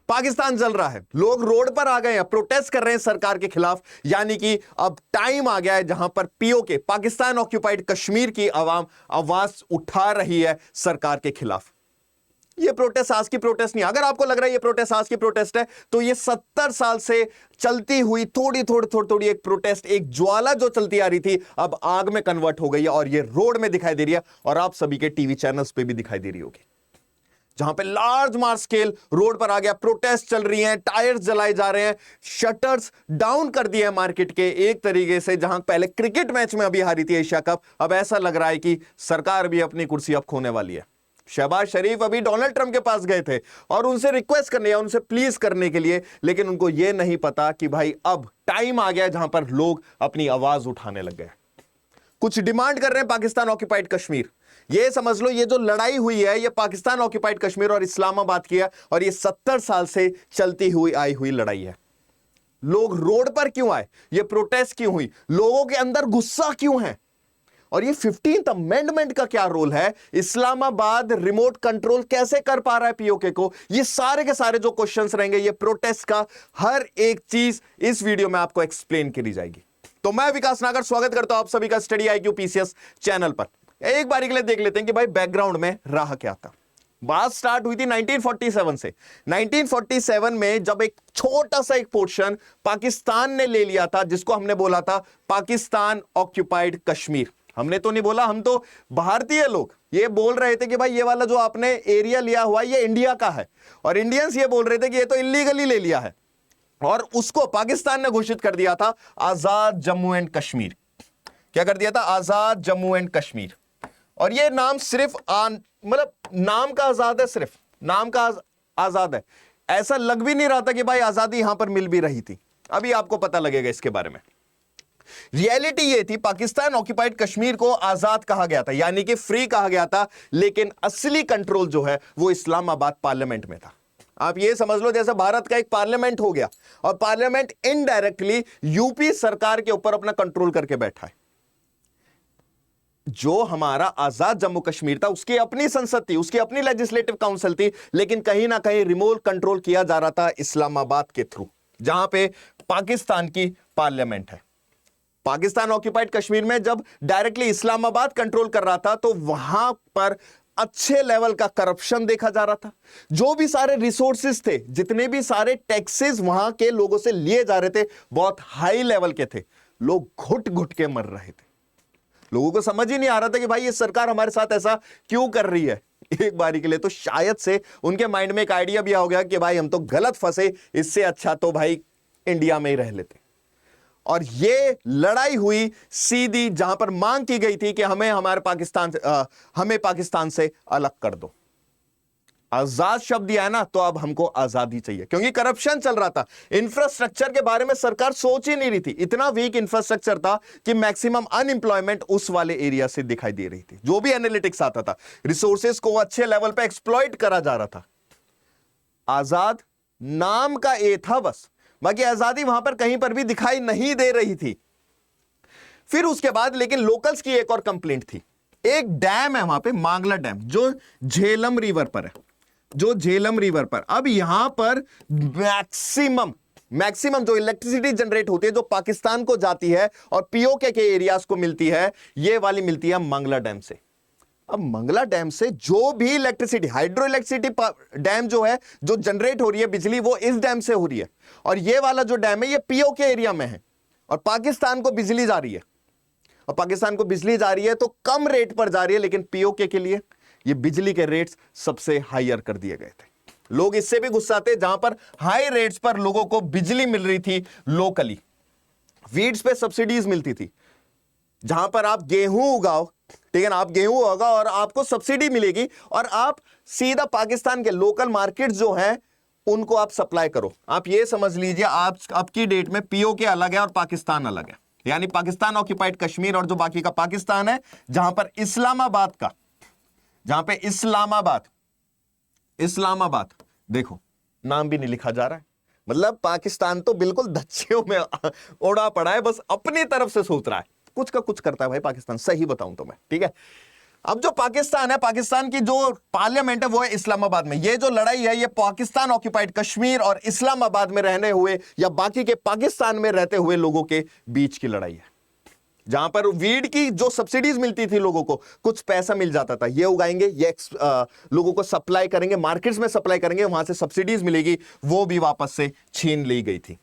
पाकिस्तान जल रहा है, लोग रोड पर आ गए हैं, प्रोटेस्ट कर रहे हैं सरकार के खिलाफ। यानी कि अब टाइम आ गया है जहां पर पीओके, पाकिस्तान ऑक्यूपाइड कश्मीर की आवाम आवाज उठा रही है सरकार के खिलाफ। ये प्रोटेस्ट आज की प्रोटेस्ट नहीं। अगर आपको लग रहा है ये प्रोटेस्ट आज की प्रोटेस्ट है, तो ये 70 साल से चलती हुई थोड़ी एक प्रोटेस्ट, एक ज्वाला जो चलती आ रही थी, अब आग में कन्वर्ट हो गई है और ये रोड में दिखाई दे रही है और आप सभी के टीवी चैनल्स पे भी दिखाई दे रही होगी, जहां पे लार्ज मार्च स्केल रोड पर आ गया, प्रोटेस्ट चल रही हैं, टायर्स जलाए जा रहे हैं, शटर्स डाउन कर दिए हैं मार्केट के एक तरीके से। जहां पहले क्रिकेट मैच में अभी हारी थी एशिया कप, अब ऐसा लग रहा है कि सरकार भी अपनी कुर्सी अब खोने वाली है। शहबाज शरीफ अभी डोनाल्ड ट्रंप के पास गए थे और उनसे रिक्वेस्ट करने या उनसे प्लीज करने के लिए, लेकिन उनको यह नहीं पता कि भाई अब टाइम आ गया जहां पर लोग अपनी आवाज उठाने लग गए, कुछ डिमांड कर रहे हैं पाकिस्तान ऑक्यूपाइड कश्मीर। ये समझ लो, ये जो लड़ाई हुई है ये पाकिस्तान ऑक्यूपाइड कश्मीर और इस्लामाबाद की है और ये 70 साल से चलती हुई आई हुई लड़ाई है। लोग रोड पर क्यों आए, ये प्रोटेस्ट क्यों हुई, लोगों के अंदर गुस्सा क्यों है, और ये 15th अमेंडमेंट का क्या रोल है, इस्लामाबाद रिमोट कंट्रोल कैसे कर पा रहा है पीओके को, ये सारे के सारे जो क्वेश्चंस रहेंगे, ये प्रोटेस्ट का हर एक चीज इस वीडियो में आपको एक्सप्लेन करी जाएगी। तो मैं विकास नागर स्वागत करता हूं आप सभी का स्टडी IQ PCS चैनल पर। एक बार के लिए देख लेते हैं कि भाई बैकग्राउंड में रहा क्या था। बात स्टार्ट हुई थी 1947 से। 1947 में जब एक छोटा सा एक पोर्शन पाकिस्तान ने ले लिया था, जिसको हमने बोला था पाकिस्तान ऑक्यूपाइड कश्मीर। हमने तो नहीं बोला, हम तो भारतीय लोग ये बोल रहे थे कि भाई ये वाला जो आपने एरिया लिया हुआ ये इंडिया का है, और इंडियंस ये बोल रहे थे कि ये तो इलीगली ले लिया है, और उसको पाकिस्तान ने घोषित कर दिया था आजाद जम्मू एंड कश्मीर। क्या कर दिया था? आजाद जम्मू एंड कश्मीर। और ये नाम सिर्फ मतलब नाम का आजाद है, सिर्फ नाम का आजाद है, ऐसा लग भी नहीं रहा था कि भाई आजादी यहां पर मिल भी रही थी। अभी आपको पता लगेगा इसके बारे में। रियलिटी ये थी, पाकिस्तान ऑक्यूपाइड कश्मीर को आजाद कहा गया था, यानी कि फ्री कहा गया था, लेकिन असली कंट्रोल जो है वो इस्लामाबाद पार्लियामेंट में था। आप ये समझ लो जैसे भारत का एक पार्लियामेंट हो गया और पार्लियामेंट इनडायरेक्टली यूपी सरकार के ऊपर अपना कंट्रोल करके बैठा है। जो हमारा आजाद जम्मू कश्मीर था उसकी अपनी संसद थी, उसकी अपनी लेजिस्लेटिव काउंसिल थी, लेकिन कहीं ना कहीं रिमोट कंट्रोल किया जा रहा था इस्लामाबाद के थ्रू, जहां पे पाकिस्तान की पार्लियामेंट है। पाकिस्तान ऑक्यूपाइड कश्मीर में जब डायरेक्टली इस्लामाबाद कंट्रोल कर रहा था तो वहां पर अच्छे लेवल का करप्शन देखा जा रहा था। जो भी सारे रिसोर्सेज थे, जितने भी सारे टैक्सेस वहां के लोगों से लिए जा रहे थे, बहुत हाई लेवल के थे। लोग घुट घुट के मर रहे थे। लोगों को समझ ही नहीं आ रहा था कि भाई ये सरकार हमारे साथ ऐसा क्यों कर रही है। एक बारी के लिए तो शायद से उनके माइंड में एक आइडिया भी आ गया कि भाई हम तो गलत फंसे, इससे अच्छा तो भाई इंडिया में ही रह लेते। और ये लड़ाई हुई सीधी, जहां पर मांग की गई थी कि हमें पाकिस्तान से अलग कर दो। आजाद शब्द दिया है ना, तो अब हमको आजादी चाहिए, क्योंकि करप्शन चल रहा था। इंफ्रास्ट्रक्चर के बारे में सरकार सोच ही नहीं रही थी। इतना वीक इंफ्रास्ट्रक्चर था कि मैक्सिमम अनएम्प्लॉयमेंट उस वाले एरिया से दिखाई दे रही थी। जो भी एनालिटिक्स आता था, रिसोर्सेज को अच्छे लेवल पे एक्सप्लॉइट करा जा रहा था। आजाद नाम का ए था बस, बाकी आजादी वहां पर कहीं पर भी दिखाई नहीं दे रही थी। फिर उसके बाद लेकिन लोकल्स की एक और कंप्लेंट थी। एक डैम है वहां पे, मांगला डैम, जो झेलम रिवर पर है, जो झेलम रिवर पर। अब यहां पर मैक्सिमम जो इलेक्ट्रिसिटी जनरेट होती है, जो पाकिस्तान को जाती है और पीओके के एरियाज को मिलती है, ये वाली मिलती है मंगला डैम से। अब मंगला डैम से जो भी इलेक्ट्रिसिटी, हाइड्रो इलेक्ट्रिसिटी डैम जो है, जो जनरेट हो रही है बिजली, वो इस डैम से हो रही है। और ये वाला जो डैम है ये पीओके एरिया में है और पाकिस्तान को बिजली जा रही है। और पाकिस्तान को बिजली जा रही है तो कम रेट पर जा रही है, लेकिन पीओके के लिए ये बिजली के रेट्स सबसे हायर कर दिए गए थे। लोग इससे भी गुस्सा थे, जहां पर हाई रेट्स पर लोगों को बिजली मिल रही थी लोकली, वीड्स पे सब्सिडीज मिलती थी। जहां पर आप गेहूं उगाओ, ठीक है ना, आप गेहूं उगाओ और आपको सब्सिडी मिलेगी और आप सीधा पाकिस्तान के लोकल मार्केट जो हैं उनको आप सप्लाई करो। आप ये समझ लीजिए, आप अब की डेट में पीओके अलग है और पाकिस्तान अलग है, यानी पाकिस्तान ऑक्यूपाइड कश्मीर और जो बाकी का पाकिस्तान है, जहां पर इस्लामाबाद का, जहां पे इस्लामाबाद देखो नाम भी नहीं लिखा जा रहा है। मतलब पाकिस्तान तो बिल्कुल धच्चियों में उड़ा पड़ा है, बस अपनी तरफ से सोच रहा है, कुछ का कुछ करता है भाई पाकिस्तान, सही बताऊं तो मैं, ठीक है। अब जो पाकिस्तान है, पाकिस्तान की जो पार्लियामेंट है वो है इस्लामाबाद में। ये जो लड़ाई है ये पाकिस्तान ऑक्यूपाइड कश्मीर और इस्लामाबाद में रहने हुए या बाकी के पाकिस्तान में रहते हुए लोगों के बीच की लड़ाई है, जहां पर वीड की जो सब्सिडीज मिलती थी लोगों को, कुछ पैसा मिल जाता था, ये उगाएंगे, ये लोगों को सप्लाई करेंगे, मार्केट्स में सप्लाई करेंगे, वहां से सब्सिडीज मिलेगी, वो भी वापस से छीन ली गई थी।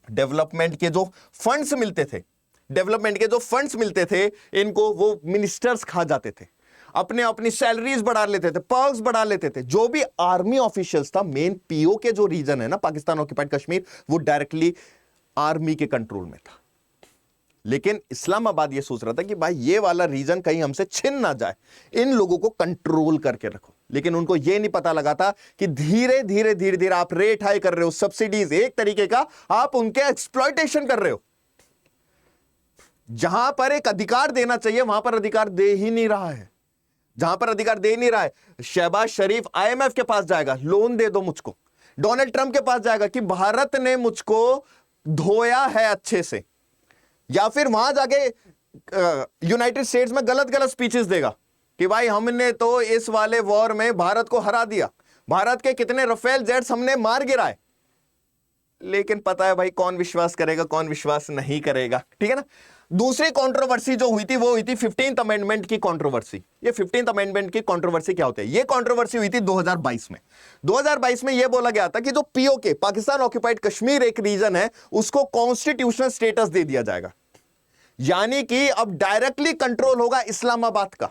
डेवलपमेंट के जो फंड्स मिलते थे, डेवलपमेंट के जो फंड्स मिलते थे, इनको वो मिनिस्टर्स खा जाते थे, अपने अपनी सैलरीज बढ़ा लेते थे, पर्क्स बढ़ा लेते थे। जो भी आर्मी ऑफिशियल्स था, मेन पीओ के जो रीजन है ना पाकिस्तान ऑक्यूपाइड कश्मीर, वो डायरेक्टली आर्मी के कंट्रोल में था। लेकिन इस्लामाबाद ये सोच रहा था कि भाई ये वाला रीजन कहीं हमसे छिन ना जाए, इन लोगों को कंट्रोल करके रखो। लेकिन उनको ये नहीं पता लगा था कि धीरे धीरे धीरे धीरे आप रेट हाई कर रहे हो, सब्सिडीज एक तरीके का आप उनके एक्सप्लॉयटेशन कर रहे हो। जहां पर एक अधिकार देना चाहिए वहां पर अधिकार दे ही नहीं रहा है, जहां पर अधिकार दे नहीं रहा है। शहबाज शरीफ आईएमएफ के पास जाएगा, लोन दे दो मुझको। डोनाल्ड ट्रंप के पास जाएगा कि भारत ने मुझको धोया है अच्छे से, या फिर वहां जाके यूनाइटेड स्टेट्स में गलत गलत स्पीचेस देगा कि भाई हमने तो इस वाले वॉर में भारत को हरा दिया, भारत के कितने राफेल जेट्स हमने मार गिराए। लेकिन पता है भाई कौन विश्वास करेगा, कौन विश्वास नहीं करेगा, ठीक है ना। दूसरी कंट्रोवर्सी जो हुई थी वो हुई थी 15th अमेंडमेंट की कंट्रोवर्सी। ये 15th अमेंडमेंट की कंट्रोवर्सी क्या होती है? ये कंट्रोवर्सी हुई थी 2022 में। 2022 में ये बोला गया था कि जो पीओके पाकिस्तान ऑक्यूपाइड कश्मीर एक रीजन है, उसको कॉन्स्टिट्यूशनल स्टेटस दे दिया जाएगा, यानी कि अब डायरेक्टली कंट्रोल होगा इस्लामाबाद का,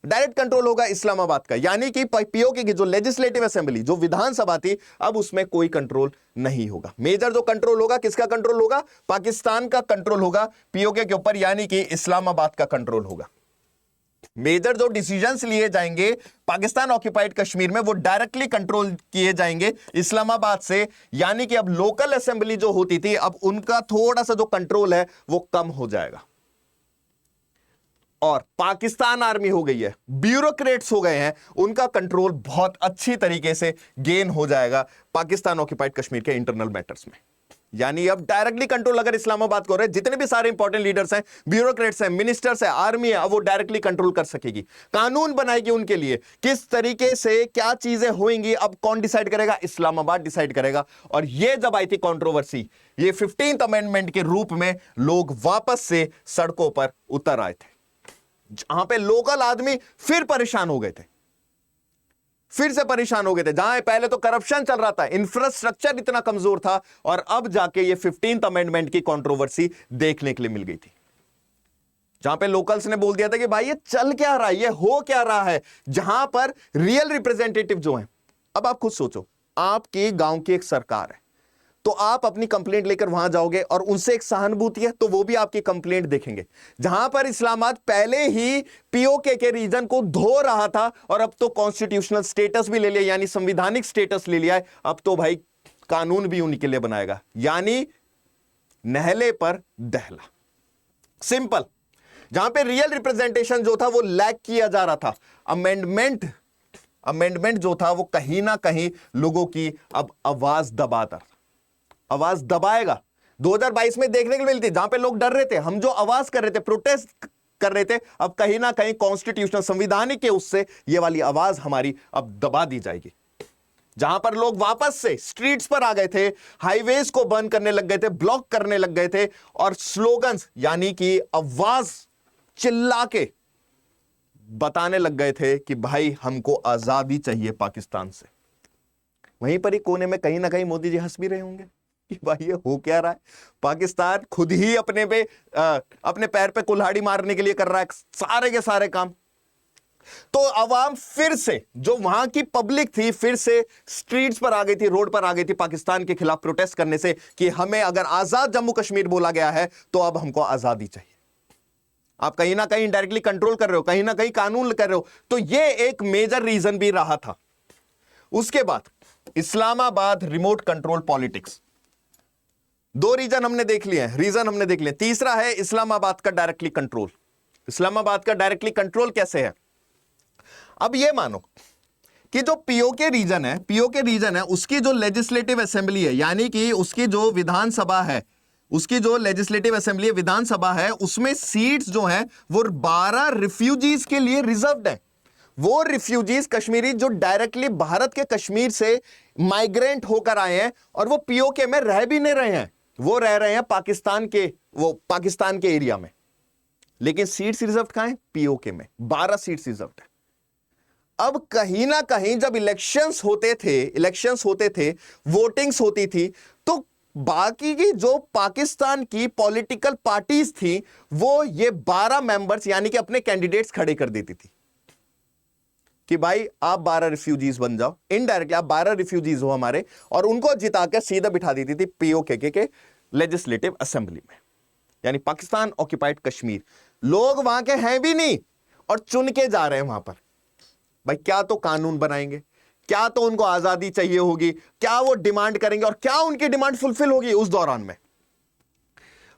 डायरेक्ट कंट्रोल होगा इस्लामाबाद का। यानी कि पीओके की जो लेजिस्लेटिव असेंबली, जो विधानसभा थी, अब उसमें कोई कंट्रोल नहीं होगा। मेजर जो कंट्रोल होगा किसका कंट्रोल होगा? पाकिस्तान का कंट्रोल होगा पीओके के ऊपर, यानी कि इस्लामाबाद का कंट्रोल होगा। मेजर जो डिसीजंस लिए जाएंगे पाकिस्तान ऑक्यूपाइड कश्मीर में, वो डायरेक्टली कंट्रोल किए जाएंगे इस्लामाबाद से। यानी कि अब लोकल असेंबली जो होती थी, अब उनका थोड़ा सा जो कंट्रोल है वो कम हो जाएगा। और पाकिस्तान आर्मी हो गई है, ब्यूरोक्रेट्स हो गए हैं, उनका कंट्रोल बहुत अच्छी तरीके से गेन हो जाएगा पाकिस्तान ऑक्यूपाइड कश्मीर के इंटरनल मैटर्स में। यानी अब डायरेक्टली कंट्रोल अगर इस्लामाबाद को रहे, जितने भी सारे इंपॉर्टेंट लीडर्स हैं, ब्यूरोक्रेट्स हैं, मिनिस्टर्स हैं, आर्मी है, अब वो डायरेक्टली कंट्रोल कर सकेगी, कानून बनाएगी उनके लिए, किस तरीके से क्या चीजें होंगी। अब कौन डिसाइड करेगा? इस्लामाबाद डिसाइड करेगा। और ये जब आई थी कंट्रोवर्सी, ये 15th अमेंडमेंट के रूप में लोग वापस से सड़कों पर उतर आए थे, जहां पे लोकल आदमी फिर परेशान हो गए थे, फिर से परेशान हो गए थे। जहां पहले तो करप्शन चल रहा था, इंफ्रास्ट्रक्चर इतना कमजोर था, और अब जाके ये 15th अमेंडमेंट की कंट्रोवर्सी देखने के लिए मिल गई थी, जहां पे लोकल्स ने बोल दिया था कि भाई ये चल क्या रहा है, ये हो क्या रहा है, जहां पर रियल रिप्रेजेंटेटिव जो है। अब आप खुद सोचो, आपकी गांव की एक सरकार है, तो आप अपनी कंप्लेंट लेकर वहां जाओगे और उनसे एक सहानुभूति है तो वो भी आपकी कंप्लेंट देखेंगे। जहां पर इस्लामाबाद पहले ही पीओके के रीजन को धो रहा था और अब तो कॉन्स्टिट्यूशनल स्टेटस भी ले लिया, यानी संविधानिक स्टेटस ले लिया है, अब तो भाई कानून भी उन्हीं के लिए बनाएगा, यानी नहले पर दहला। सिंपल। जहां पे रियल रिप्रेजेंटेशन जो था वो लैक किया जा रहा था, अमेंडमेंट जो था वो कहीं ना कहीं लोगों की अब आवाज दबाता, आवाज दबाएगा। 2022 में देखने को मिलती, जहां पे लोग डर रहे थे, हम जो आवाज कर रहे थे, प्रोटेस्ट कर रहे थे, अब कहीं ना कहीं कॉन्स्टिट्यूशनल संविधानिक के उससे ये वाली आवाज हमारी अब दबा दी जाएगी। जहां पर लोग वापस से स्ट्रीट्स पर आ गए थे, हाईवेज को बंद करने लग गए थे, ब्लॉक करने लग गए थे, और स्लोगन्स यानी कि आवाज चिल्ला के बताने लग गए थे कि भाई हमको आजादी चाहिए पाकिस्तान से। वहीं पर ही कोने में कहीं ना कहीं मोदी जी हंस भी रहे होंगे कि भाई ये हो क्या रहा है, पाकिस्तान खुद ही अपने पैर पे कुल्हाड़ी मारने के लिए कर रहा है सारे के सारे काम। तो अवाम फिर से, जो वहां की पब्लिक थी, फिर से स्ट्रीट्स पर आ गई थी, रोड पर आ गई थी पाकिस्तान के खिलाफ प्रोटेस्ट करने से कि हमें अगर आजाद जम्मू कश्मीर बोला गया है तो अब हमको आजादी चाहिए। आप कहीं ना कहीं डायरेक्टली कंट्रोल कर रहे हो, कहीं ना कहीं कानून कर रहे हो, तो ये एक मेजर रीजन भी रहा था। उसके बाद इस्लामाबाद रिमोट कंट्रोल पॉलिटिक्स, दो रीजन हमने देख लिए हैं, रीजन हमने देख लिया। तीसरा है इस्लामाबाद का डायरेक्टली कंट्रोल। इस्लामाबाद का डायरेक्टली कंट्रोल कैसे है? अब ये मानो कि जो पीओके रीजन है, उसकी जो लेजिस्लेटिव असेंबली है, यानी कि उसकी जो विधानसभा है, उसकी जो लेजिस्लेटिव असेंबली विधानसभा है, उसमें सीट्स जो है वो 12 रिफ्यूजीज के लिए रिजर्व्ड है। वो रिफ्यूजीज कश्मीरी जो डायरेक्टली भारत के कश्मीर से माइग्रेंट होकर आए हैं और वो पीओके में रह भी नहीं रहे हैं, वो रह रहे हैं पाकिस्तान के एरिया में, लेकिन सीट्स रिजर्व कहां है? पीओके में 12 सीट्स रिजर्व है। अब कहीं ना कहीं जब इलेक्शंस होते थे, वोटिंग्स होती थी, तो बाकी की जो पाकिस्तान की पॉलिटिकल पार्टीज थी वो ये 12 मेंबर्स यानी कि अपने कैंडिडेट्स खड़े कर देती थी कि भाई आप 12 रिफ्यूजीज बन जाओ, इनडायरेक्टली आप 12 रिफ्यूजीज हो हमारे, और उनको जिताकर सीधा बिठा देती थी पीओके के लेजिस्लेटिव असेंबली में, यानी पाकिस्तान ऑक्यूपाइड कश्मीर। लोग वहां के हैं भी नहीं और चुन के जा रहे हैं वहां पर। भाई क्या तो कानून बनाएंगे, क्या तो उनको आजादी चाहिए होगी, क्या वो डिमांड करेंगे और क्या उनकी डिमांड फुलफिल होगी उस दौरान में।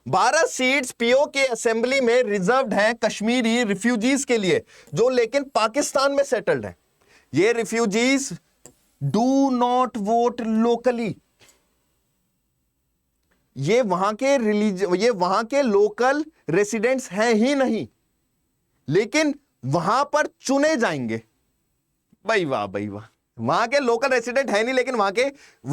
12 सीट्स पीओके असेंबली में रिजर्व्ड हैं कश्मीरी रिफ्यूजीज के लिए, जो लेकिन पाकिस्तान में सेटल्ड हैं। ये refugees do not vote locally, ये वहां के लोकल रेसिडेंट्स हैं ही नहीं, लेकिन वहां पर चुने जाएंगे। भाई वाह भाई वाह, वहां के लोकल रेसिडेंट है नहीं लेकिन वहां के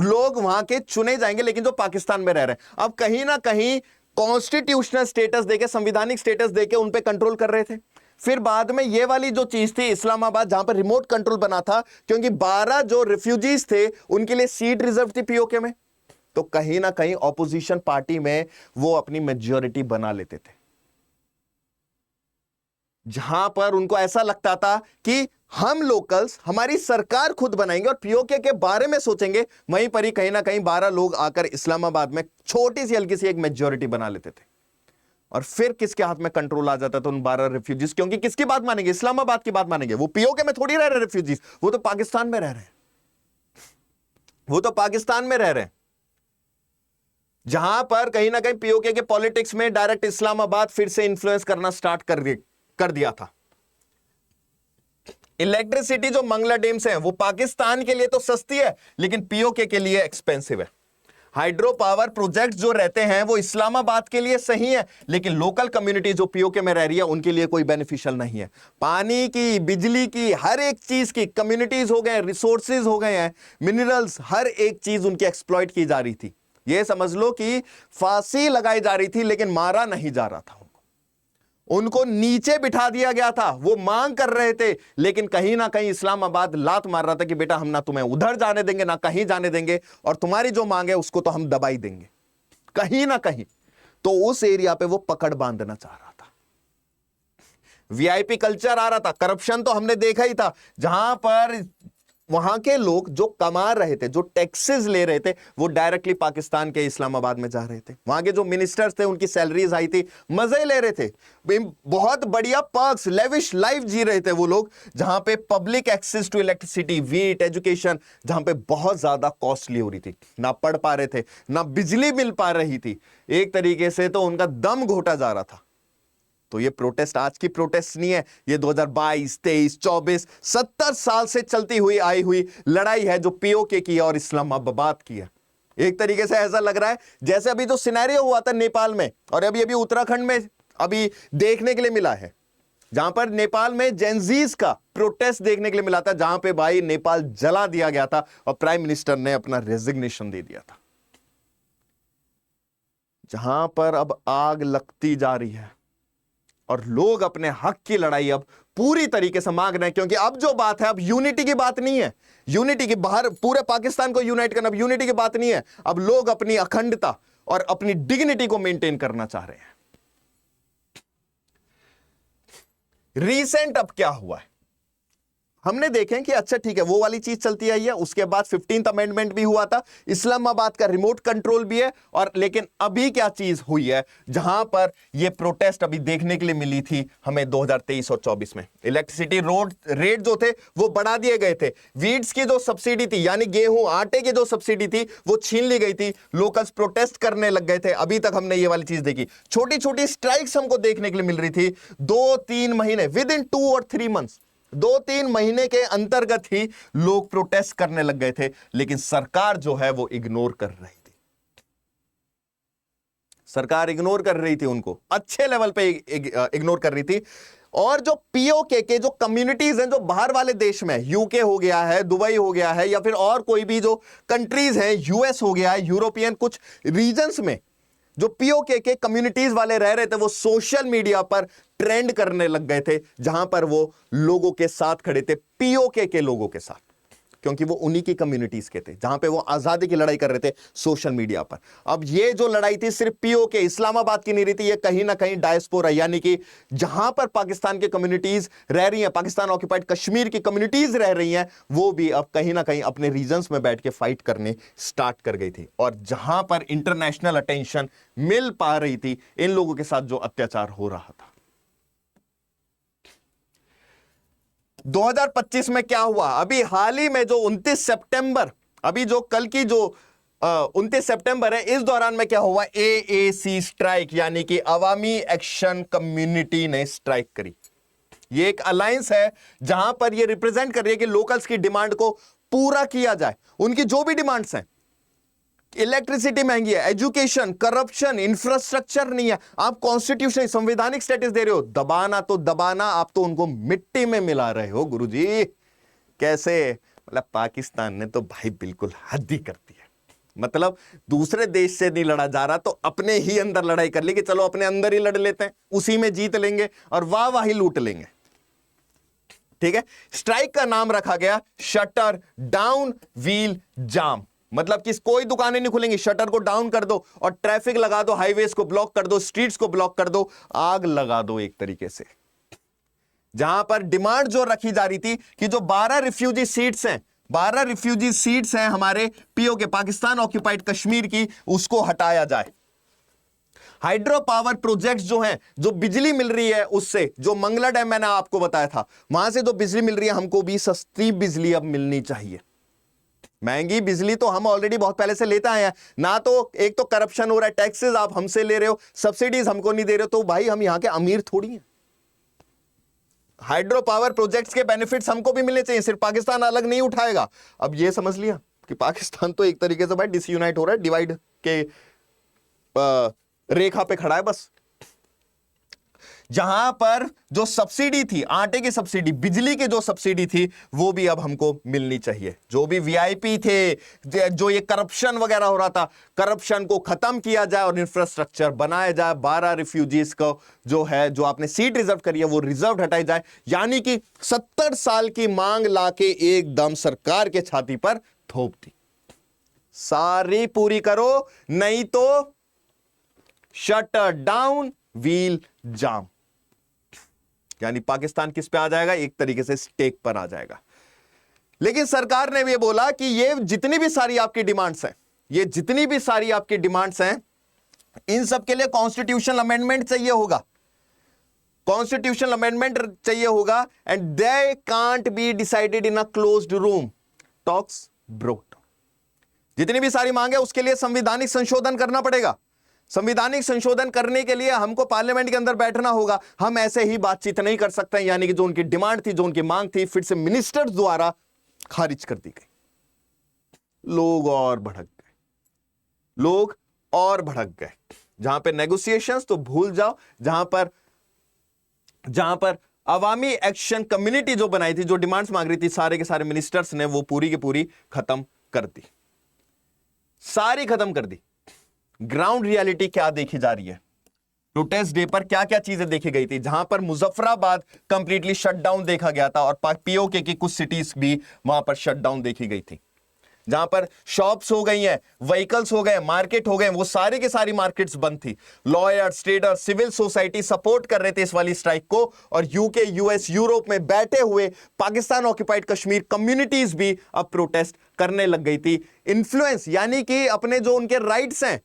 लोग वहां के चुने जाएंगे, लेकिन जो पाकिस्तान में रह रहे हैं। अब कहीं ना कहीं कॉन्स्टिट्यूशनल स्टेटस देके, संवैधानिक स्टेटस देके उन पे कंट्रोल कर रहे थे। फिर बाद में ये वाली जो चीज थी इस्लामाबाद, जहां पर रिमोट कंट्रोल बना था, क्योंकि 12 जो रिफ्यूजीज थे उनके लिए सीट रिजर्व थी पीओके में, तो कहीं ना कहीं ऑपोजिशन पार्टी में वो अपनी मेजॉरिटी बना लेते थे। जहां पर उनको ऐसा लगता था कि हम लोकल्स हमारी सरकार खुद बनाएंगे और पीओके के बारे में सोचेंगे, वहीं पर ही कहीं ना कहीं 12 लोग आकर इस्लामाबाद में छोटी सी हल्की सी एक मेजॉरिटी बना लेते थे। और फिर किसके हाथ में कंट्रोल आ जाता था उन 12 रिफ्यूजीज, क्योंकि किसकी बात मानेंगे? इस्लामाबाद की बात मानेंगे। वो पीओके में थोड़ी रह रहे रिफ्यूजीज, वो तो पाकिस्तान में रह रहे हैं, वो तो पाकिस्तान में रह रहे हैं, जहां पर कहीं ना कहीं पीओके के पॉलिटिक्स में डायरेक्ट इस्लामाबाद फिर से इन्फ्लुएंस करना स्टार्ट कर दिया था। इलेक्ट्रिसिटी जो बांग्लादेश से है वो पाकिस्तान के लिए तो सस्ती है, लेकिन पीओके के लिए एक्सपेंसिव है। हाइड्रो पावर प्रोजेक्ट जो रहते हैं वो इस्लामाबाद के लिए सही है, लेकिन लोकल कम्युनिटी जो पीओके में रह रही है उनके लिए कोई बेनिफिशियल नहीं है। पानी की, बिजली की, हर एक चीज की कम्युनिटीज हो गए, रिसोर्सेज हो गए हैं, मिनरल्स, हर एक चीज उनकी एक्सप्लॉइट की जा रही थी। यह समझ लो कि फांसी लगाई जा रही थी लेकिन मारा नहीं जा रहा था। उनको नीचे बिठा दिया गया था, वो मांग कर रहे थे, लेकिन कहीं ना कहीं इस्लामाबाद लात मार रहा था कि बेटा हम ना तुम्हें उधर जाने देंगे ना कहीं जाने देंगे, और तुम्हारी जो मांग है उसको तो हम दबाई देंगे कहीं ना कहीं। तो उस एरिया पे वो पकड़ बांधना चाह रहा था। वीआईपी कल्चर आ रहा था, करप्शन तो हमने देखा ही था, जहां पर वहां के लोग जो कमा रहे थे, जो टैक्सेस ले रहे थे, वो डायरेक्टली पाकिस्तान के इस्लामाबाद में जा रहे थे। वहां के जो मिनिस्टर्स थे उनकी सैलरीज आई थी, मजे ले रहे थे, बहुत बढ़िया पर्क्स, लेविश लाइफ जी रहे थे वो लोग, जहां पे public access to electricity, wheat, education, जहां पे बहुत ज्यादा कॉस्टली हो रही थी, ना पढ़ पा रहे थे, ना बिजली मिल पा रही थी, एक तरीके से तो उनका दम घोटा जा रहा था। तो ये प्रोटेस्ट आज की प्रोटेस्ट नहीं है, ये 2022, 23, 24, 70 साल से चलती हुई आई हुई लड़ाई है जो पीओके की और इस्लामाबाद की है। एक तरीके से ऐसा लग रहा है जैसे अभी जो सिनेरियो हुआ था नेपाल में और अभी उत्तराखंड में अभी देखने के लिए मिला है, जहां पर नेपाल में जेनजीज का प्रोटेस्ट देखने के लिए मिला था, जहां पे भाई नेपाल जला दिया गया था और प्राइम मिनिस्टर ने अपना रेजिग्नेशन दे दिया था, जहां पर अब आग लगती जा रही है और लोग अपने हक की लड़ाई अब पूरी तरीके से मांग रहे हैं। क्योंकि अब जो बात है, अब यूनिटी की बात नहीं है, यूनिटी की बाहर पूरे पाकिस्तान को यूनाइट करना, अब यूनिटी की बात नहीं है, अब लोग अपनी अखंडता और अपनी डिग्निटी को मेंटेन करना चाह रहे हैं। रीसेंट अब क्या हुआ है, हमने देखें कि अच्छा ठीक है वो वाली चीज चलती आई है, उसके बाद 15th अमेंडमेंट भी हुआ था, इस्लामाबाद का रिमोट कंट्रोल भी है, और लेकिन अभी क्या चीज हुई है जहां पर ये प्रोटेस्ट अभी देखने के लिए मिली थी हमें 2023 और 24 में। इलेक्ट्रिसिटी रेट जो थे वो बढ़ा दिए गए थे, वीट्स की जो सब्सिडी थी यानी गेहूं आटे की जो सब्सिडी थी वो छीन ली गई थी, लोकल्स प्रोटेस्ट करने लग गए थे। अभी तक हमने ये वाली चीज देखी, छोटी छोटी स्ट्राइक्स हमको देखने के लिए मिल रही थी, 2-3 महीने, विद इन 2 और 3 मंथ्स, 2-3 महीने के अंतर्गत ही लोग प्रोटेस्ट करने लग गए थे, लेकिन सरकार जो है वो इग्नोर कर रही थी। सरकार इग्नोर कर रही थी उनको, अच्छे लेवल पे इग्नोर कर रही थी। और जो पीओके के जो कम्युनिटीज हैं जो बाहर वाले देश में, यूके हो गया है, दुबई हो गया है, या फिर और कोई भी जो कंट्रीज हैं, यूएस हो गया है, यूरोपियन कुछ रीजन्स में जो पीओके के कम्युनिटीज वाले रह रहे थे, वो सोशल मीडिया पर ट्रेंड करने लग गए थे, जहां पर वो लोगों के साथ खड़े थे, पीओके के लोगों के साथ, क्योंकि वो उन्हीं की कम्युनिटीज के थे, जहां पे वो आजादी की लड़ाई कर रहे थे सोशल मीडिया पर। अब ये जो लड़ाई थी सिर्फ पीओके इस्लामाबाद की नहीं रही थी, ये कहीं ना कहीं डायस्पोरा, यानी कि जहां पर पाकिस्तान की कम्युनिटीज रह रही हैं, पाकिस्तान ऑक्युपाइड कश्मीर की कम्युनिटीज रह रही हैं, वो भी अब कहीं ना कहीं अपने रीजन्स में बैठ के फाइट करने स्टार्ट कर गई थी। और जहां पर इंटरनेशनल अटेंशन मिल पा रही थी इन लोगों के साथ जो अत्याचार हो रहा था। 2025 में क्या हुआ, अभी हाल ही में जो 29 सितंबर, अभी जो कल की जो 29 सितंबर है, इस दौरान में क्या हुआ, एएसी स्ट्राइक, यानी कि अवामी एक्शन कम्युनिटी ने स्ट्राइक करी। ये एक अलायंस है जहां पर ये रिप्रेजेंट कर रही है कि लोकल्स की डिमांड को पूरा किया जाए, उनकी जो भी डिमांड्स हैं। इलेक्ट्रिसिटी महंगी है, एजुकेशन, करप्शन, इंफ्रास्ट्रक्चर नहीं है, आप कॉन्स्टिट्यूशन संवैधानिक स्टेटस दे रहे हो, दबाना तो दबाना, आप तो उनको मिट्टी में मिला रहे हो गुरुजी। कैसे, मतलब पाकिस्तान ने तो भाई बिल्कुल हद ही कर दी है। मतलब दूसरे देश से नहीं लड़ा जा रहा तो अपने ही अंदर लड़ाई कर ली कि चलो अपने अंदर ही लड़ लेते हैं, उसी में जीत लेंगे और वाह वाह ही लूट लेंगे। ठीक है, स्ट्राइक का नाम रखा गया शटर डाउन व्हील जाम, मतलब कि कोई दुकानें नहीं खुलेंगी, शटर को डाउन कर दो और ट्रैफिक लगा दो, हाईवेज को ब्लॉक कर दो, स्ट्रीट्स को ब्लॉक कर दो, आग लगा दो एक तरीके से। जहां पर डिमांड जो रखी जा रही थी कि जो 12 रिफ्यूजी सीट्स हैं, 12 रिफ्यूजी सीट्स हैं हमारे पीओके पाकिस्तान ऑक्युपाइड कश्मीर की, उसको हटाया जाए। हाइड्रो पावर प्रोजेक्ट्स जो हैं, जो बिजली मिल रही है उससे, जो मंगला डैम मैंने आपको बताया था, वहां से जो बिजली मिल रही है, हमको भी सस्ती बिजली अब मिलनी चाहिए। महंगी बिजली तो हम ऑलरेडी बहुत पहले से लेते आए हैं ना, तो एक तो करप्शन हो रहा है, टैक्सेस आप हमसे ले रहे हो, सब्सिडीज हमको नहीं दे रहे हो, तो भाई हम यहां के अमीर थोड़ी हैं। हाइड्रो पावर प्रोजेक्ट्स के बेनिफिट्स हमको भी मिलने चाहिए, सिर्फ पाकिस्तान अलग नहीं उठाएगा। अब ये समझ लिया कि पाकिस्तान तो एक तरीके से भाई डिसयूनाइट हो रहा है, डिवाइड के रेखा पे खड़ा है बस। जहां पर जो सब्सिडी थी, आटे की सब्सिडी, बिजली की जो सब्सिडी थी, वो भी अब हमको मिलनी चाहिए। जो भी वीआईपी थे, जो ये करप्शन वगैरह हो रहा था, करप्शन को खत्म किया जाए और इंफ्रास्ट्रक्चर बनाया जाए। 12 रिफ्यूजीज को जो है, जो आपने सीट रिजर्व करी है, वो रिजर्व हटाई जाए, यानी कि 70 साल की मांग लाके एकदम सरकार के छाती पर थोप दी। सारी पूरी करो, नहीं तो शटर डाउन व्हील जाम, यानी पाकिस्तान किस पे आ जाएगा, एक तरीके से स्टेक पर आ जाएगा। लेकिन सरकार ने भी बोला कि ये जितनी भी सारी आपकी डिमांड्स हैं, ये जितनी भी सारी आपकी डिमांड्स हैं, इन सब के लिए कॉन्स्टिट्यूशनल अमेंडमेंट चाहिए होगा, कॉन्स्टिट्यूशनल अमेंडमेंट चाहिए होगा, and they can't be decided in a closed room, talks brought. जितनी भी सारी मांग है उसके लिए संवैधानिक संशोधन करना पड़ेगा। संवैधानिक संशोधन करने के लिए हमको पार्लियामेंट के अंदर बैठना होगा, हम ऐसे ही बातचीत नहीं कर सकते हैं। यानी कि जो उनकी डिमांड थी, जो उनकी मांग थी, फिर से मिनिस्टर्स द्वारा खारिज कर दी गई। लोग और भड़क गए, लोग और भड़क गए। जहां पे नेगोशिएशंस तो भूल जाओ, जहां पर अवामी एक्शन कम्युनिटी जो बनाई थी, जो डिमांड्स मांग रही थी, सारे के सारे मिनिस्टर्स ने वो पूरी की पूरी खत्म कर दी, सारी खत्म कर दी। ग्राउंड रियलिटी क्या देखी जा रही है, प्रोटेस्ट डे पर क्या क्या चीजें देखी गई थी, जहां पर मुजफ्फराबाद कंप्लीटली शटडाउन देखा गया था और पीओके की कुछ सिटीज भी वहां पर शटडाउन देखी गई थी, जहां पर शॉप्स हो गई हैं, व्हीकल्स हो गए, मार्केट हो गए, वो सारी की सारी मार्केट्स बंद थी। Lawyers, traders, civil society support कर रहे थे इस वाली स्ट्राइक को, और यूके, यूएस, यूरोप में बैठे हुए पाकिस्तान ऑक्युपाइड कश्मीर कम्युनिटीज भी अब प्रोटेस्ट करने लग गई थी। इन्फ्लुएंस, यानी कि अपने जो उनके राइट्स हैं,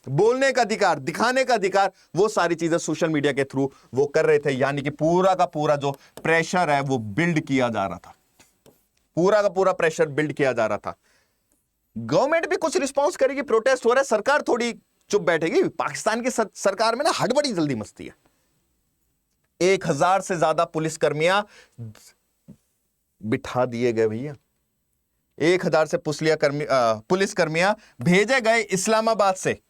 बोलने का अधिकार, दिखाने का अधिकार, वो सारी चीजें सोशल मीडिया के थ्रू वो कर रहे थे। यानी कि पूरा का पूरा जो प्रेशर है वो बिल्ड किया जा रहा था, पूरा का पूरा प्रेशर बिल्ड किया जा रहा था। गवर्नमेंट भी कुछ रिस्पांस करेगी, प्रोटेस्ट हो रहा है, सरकार थोड़ी चुप बैठेगी। पाकिस्तान की सरकार में ना हड़बड़ी जल्दी मस्ती है। 1000 से ज्यादा पुलिसकर्मियां बिठा दिए गए भैया, 1000 से पुलिसकर्मियां भेजे गए इस्लामाबाद से।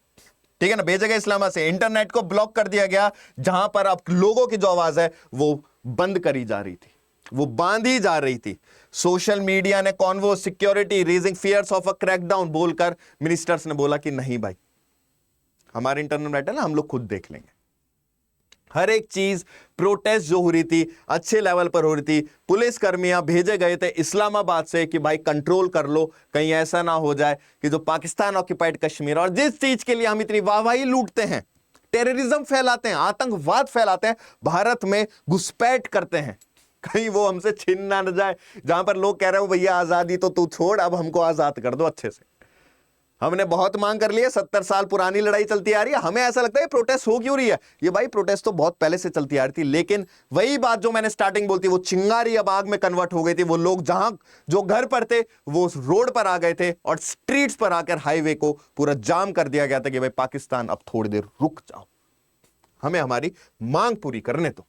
ठीक है ना, भेजे गए इस्लामाबाद से, इंटरनेट को ब्लॉक कर दिया गया, जहां पर अब लोगों की जो आवाज है वो बंद करी जा रही थी, वो बांधी जा रही थी। सोशल मीडिया ने convoy security raising fears of a crackdown बोलकर मिनिस्टर्स ने बोला कि नहीं भाई, हमारे इंटरनल मैटर ना हम लोग खुद देख लेंगे। हर एक चीज प्रोटेस्ट जो हो रही थी अच्छे लेवल पर हो रही थी। पुलिस कर्मियां भेजे गए थे इस्लामाबाद से कि भाई कंट्रोल कर लो, कहीं ऐसा ना हो जाए कि जो पाकिस्तान ऑक्यूपाइड कश्मीर, और जिस चीज के लिए हम इतनी वाहवाही लूटते हैं, टेररिज्म फैलाते हैं, आतंकवाद फैलाते हैं, भारत में घुसपैठ करते हैं, कहीं वो हमसे छीन ना जाए। जहां पर लोग कह रहे हो भैया आजादी तो तू छोड़, अब हमको आजाद कर दो अच्छे से। हमने बहुत मांग कर ली है, 70 साल पुरानी लड़ाई चलती आ रही है। हमें ऐसा लगता है प्रोटेस्ट हो क्यों रही है, ये भाई प्रोटेस्ट तो बहुत पहले से चलती आ रही थी, लेकिन वही बात जो मैंने स्टार्टिंग बोलती, वो चिंगारी अब आग में कन्वर्ट हो गई थी। वो लोग जहां जो घर पर थे वो रोड पर आ गए थे और स्ट्रीट्स पर आकर हाईवे को पूरा जाम कर दिया गया था कि भाई पाकिस्तान अब थोड़ी देर रुक जाओ, हमें हमारी मांग पूरी करने दो।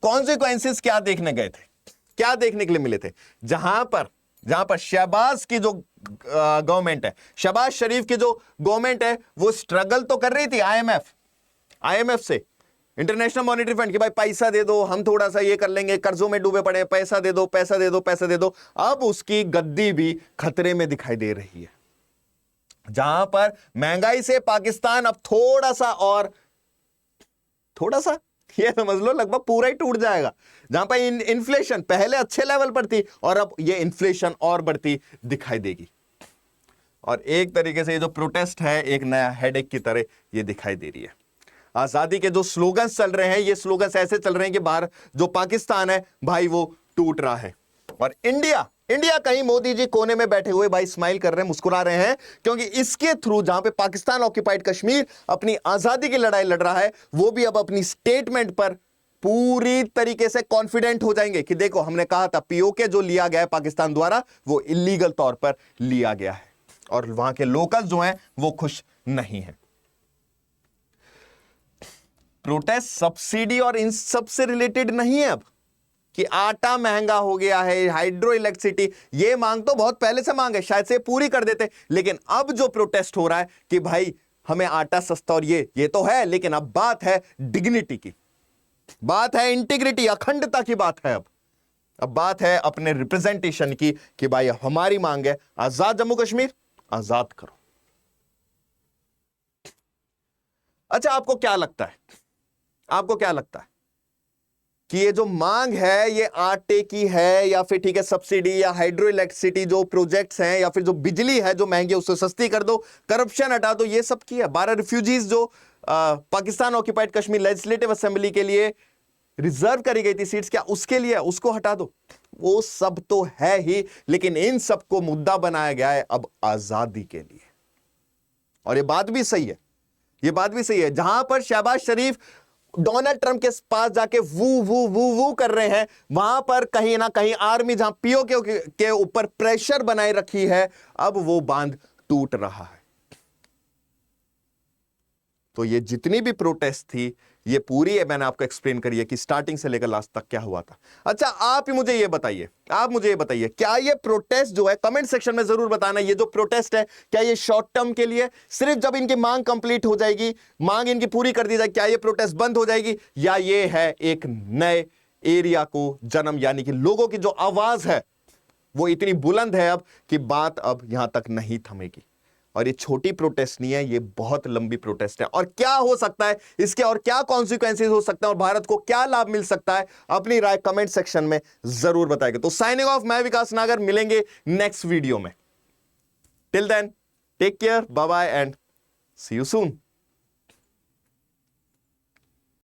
कॉन्सिक्वेंसेस क्या देखने गए थे, क्या देखने के लिए मिले थे? जहां पर शहबाज की जो गवर्नमेंट है, शहबाज शरीफ की जो गवर्नमेंट है, वो स्ट्रगल तो कर रही थी आईएमएफ से, इंटरनेशनल मॉनेटरी फंड, कि भाई पैसा दे दो, हम थोड़ा सा ये कर लेंगे, कर्जों में डूबे पड़े, पैसा दे दो, पैसा दे दो, पैसा दे दो। अब उसकी गद्दी भी खतरे में दिखाई दे रही है। जहां पर महंगाई से पाकिस्तान अब थोड़ा सा ये समझ लो लगभग पूरा ही टूट जाएगा। जहां पर इन्फ्लेशन पहले अच्छे लेवल पर थी और अब ये इन्फ्लेशन और बढ़ती दिखाई देगी। और एक तरीके से ये जो प्रोटेस्ट है एक नया हेडेक की तरह ये दिखाई दे रही है। आजादी के जो स्लोगन्स चल रहे हैं, ये स्लोगन्स ऐसे चल रहे हैं कि बाहर जो पाकिस्तान है भाई वो टूट रहा है, और इंडिया कहीं मोदी जी कोने में बैठे हुए भाई स्माइल कर रहे हैं, मुस्कुरा रहे हैं, क्योंकि इसके थ्रू जहां पे पाकिस्तान ऑक्यूपाइड कश्मीर अपनी आजादी की लड़ाई लड़ रहा है, वो भी अब अपनी स्टेटमेंट पर पूरी तरीके से कॉन्फिडेंट हो जाएंगे कि देखो हमने कहा था पीओके जो लिया गया है पाकिस्तान द्वारा वो इलीगल तौर पर लिया गया है, और वहां के लोकल जो हैं वो खुश नहीं है। प्रोटेस्ट सब्सिडी और इन सब से रिलेटेड नहीं है अब, कि आटा महंगा हो गया है, हाइड्रो इलेक्ट्रिसिटी, ये मांग तो बहुत पहले से मांग है, शायद से पूरी कर देते, लेकिन अब जो प्रोटेस्ट हो रहा है कि भाई हमें आटा सस्ता, और ये तो है, लेकिन अब बात है डिग्निटी की, बात है इंटीग्रिटी, अखंडता की बात है। अब बात है अपने रिप्रेजेंटेशन की, कि भाई हमारी मांग है आजाद जम्मू कश्मीर, आजाद करो। अच्छा, आपको क्या लगता है कि ये जो मांग है ये आटे की है, या फिर ठीक है सब्सिडी या हाइड्रो इलेक्ट्रिसिटी जो प्रोजेक्ट्स हैं, या फिर जो बिजली है जो महंगी उससे सस्ती कर दो, करप्शन हटा दो, ये सब की है? 12 रिफ्यूजीज जो Pakistan occupied Kashmir legislative assembly के लिए रिजर्व करी गई थी सीट्स, क्या उसके लिए उसको हटा दो? वो सब तो है ही, लेकिन इन सबको मुद्दा बनाया गया है अब आजादी के लिए। और ये बात भी सही है, जहां पर शहबाज शरीफ डोनाल्ड ट्रंप के पास जाके वू कर रहे हैं, वहां पर कहीं ना कहीं आर्मी जहां पीओके के ऊपर प्रेशर बनाए रखी है, अब वो बांध टूट रहा है। तो ये जितनी भी प्रोटेस्ट थी ये पूरी है, मैंने आपको एक्सप्लेन करी है कि स्टार्टिंग से लेकर लास्ट तक क्या हुआ था। अच्छा, आप मुझे ये बताइए, क्या ये प्रोटेस्ट जो है, कमेंट सेक्शन में जरूर बताना, ये जो प्रोटेस्ट है क्या ये शॉर्ट टर्म के लिए, सिर्फ जब इनकी मांग कंप्लीट हो जाएगी, मांग इनकी पूरी कर दी जाएगी, क्या ये प्रोटेस्ट बंद हो जाएगी, या ये है एक नए एरिया को जन्म, यानी कि लोगों की जो आवाज है वो इतनी बुलंद है अब कि बात अब यहां तक नहीं थमेगी। और ये छोटी प्रोटेस्ट नहीं है, ये बहुत लंबी प्रोटेस्ट है। और क्या हो सकता है इसके, और क्या कॉन्सिक्वेंसेस हो सकते हैं, और भारत को क्या लाभ मिल सकता है, अपनी राय कमेंट सेक्शन में जरूर बताएगा। तो साइनिंग ऑफ, मैं विकास नागर, मिलेंगे नेक्स्ट वीडियो में। Till then take care, bye bye and see you soon.